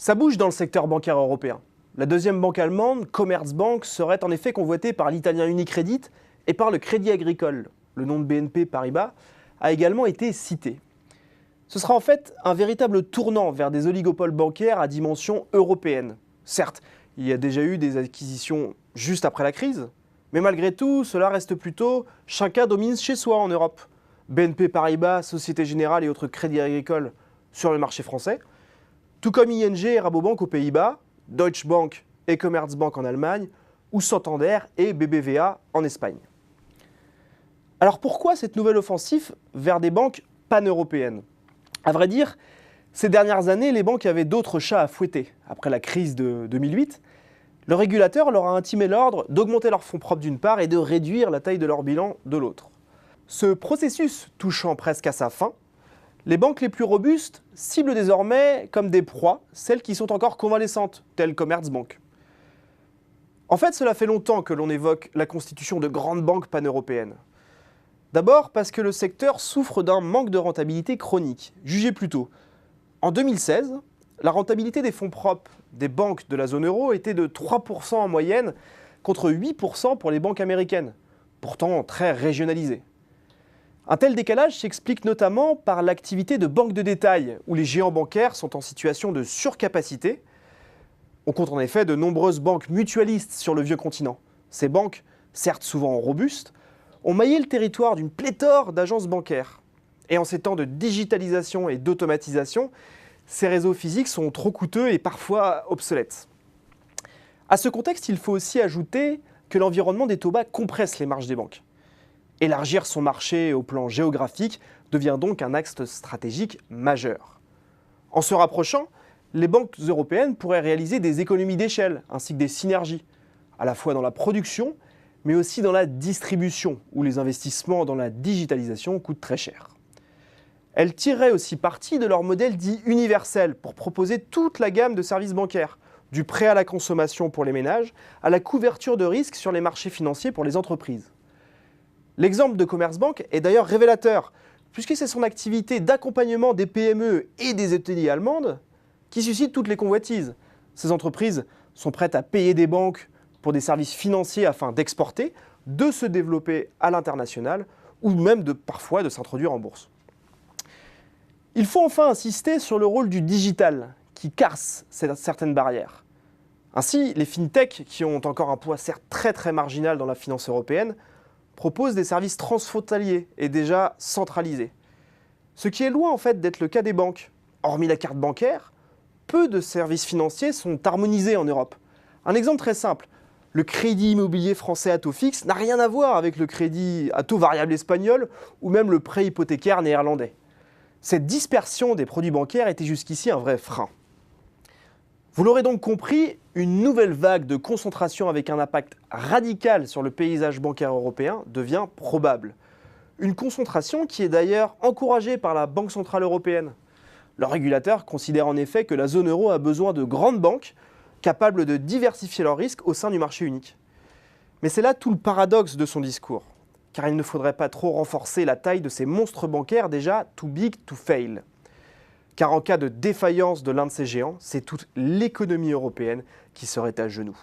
Ça bouge dans le secteur bancaire européen. La deuxième banque allemande, Commerzbank, serait en effet convoitée par l'italien Unicredit et par le Crédit Agricole. Le nom de BNP Paribas a également été cité. Ce sera en fait un véritable tournant vers des oligopoles bancaires à dimension européenne. Certes, il y a déjà eu des acquisitions juste après la crise, mais malgré tout, cela reste plutôt chacun domine chez soi en Europe. BNP Paribas, Société Générale et autres crédits agricoles sur le marché français, tout comme ING et Rabobank aux Pays-Bas, Deutsche Bank et Commerzbank en Allemagne, ou Santander et BBVA en Espagne. Alors pourquoi cette nouvelle offensive vers des banques pan-européennes ? À vrai dire, ces dernières années, les banques avaient d'autres chats à fouetter. Après la crise de 2008, le régulateur leur a intimé l'ordre d'augmenter leurs fonds propres d'une part et de réduire la taille de leur bilan de l'autre. Ce processus touchant presque à sa fin, les banques les plus robustes ciblent désormais comme des proies celles qui sont encore convalescentes, telles Commerzbank. En fait, cela fait longtemps que l'on évoque la constitution de grandes banques pan-européennes. D'abord parce que le secteur souffre d'un manque de rentabilité chronique. Jugez plutôt. En 2016, la rentabilité des fonds propres des banques de la zone euro était de 3% en moyenne contre 8% pour les banques américaines, pourtant très régionalisées. Un tel décalage s'explique notamment par l'activité de banques de détail, où les géants bancaires sont en situation de surcapacité. On compte en effet de nombreuses banques mutualistes sur le vieux continent. Ces banques, certes souvent robustes, ont maillé le territoire d'une pléthore d'agences bancaires. Et en ces temps de digitalisation et d'automatisation, ces réseaux physiques sont trop coûteux et parfois obsolètes. À ce contexte, il faut aussi ajouter que l'environnement des taux bas compresse les marges des banques. Élargir son marché au plan géographique devient donc un axe stratégique majeur. En se rapprochant, les banques européennes pourraient réaliser des économies d'échelle ainsi que des synergies, à la fois dans la production, mais aussi dans la distribution, où les investissements dans la digitalisation coûtent très cher. Elles tireraient aussi parti de leur modèle dit universel pour proposer toute la gamme de services bancaires, du prêt à la consommation pour les ménages à la couverture de risques sur les marchés financiers pour les entreprises. L'exemple de Commerzbank est d'ailleurs révélateur, puisque c'est son activité d'accompagnement des PME et des ETI allemandes qui suscite toutes les convoitises. Ces entreprises sont prêtes à payer des banques pour des services financiers afin d'exporter, de se développer à l'international ou même parfois de s'introduire en bourse. Il faut enfin insister sur le rôle du digital qui casse certaines barrières. Ainsi, les fintechs, qui ont encore un poids certes très marginal dans la finance européenne, proposent des services transfrontaliers et déjà centralisés. Ce qui est loin en fait d'être le cas des banques. Hormis la carte bancaire, peu de services financiers sont harmonisés en Europe. Un exemple très simple, le crédit immobilier français à taux fixe n'a rien à voir avec le crédit à taux variable espagnol ou même le prêt hypothécaire néerlandais. Cette dispersion des produits bancaires était jusqu'ici un vrai frein. Vous l'aurez donc compris, une nouvelle vague de concentration avec un impact radical sur le paysage bancaire européen devient probable. Une concentration qui est d'ailleurs encouragée par la Banque centrale européenne. Le régulateur considère en effet que la zone euro a besoin de grandes banques capables de diversifier leurs risques au sein du marché unique. Mais c'est là tout le paradoxe de son discours, car il ne faudrait pas trop renforcer la taille de ces monstres bancaires déjà too big to fail. Car en cas de défaillance de l'un de ces géants, c'est toute l'économie européenne qui serait à genoux.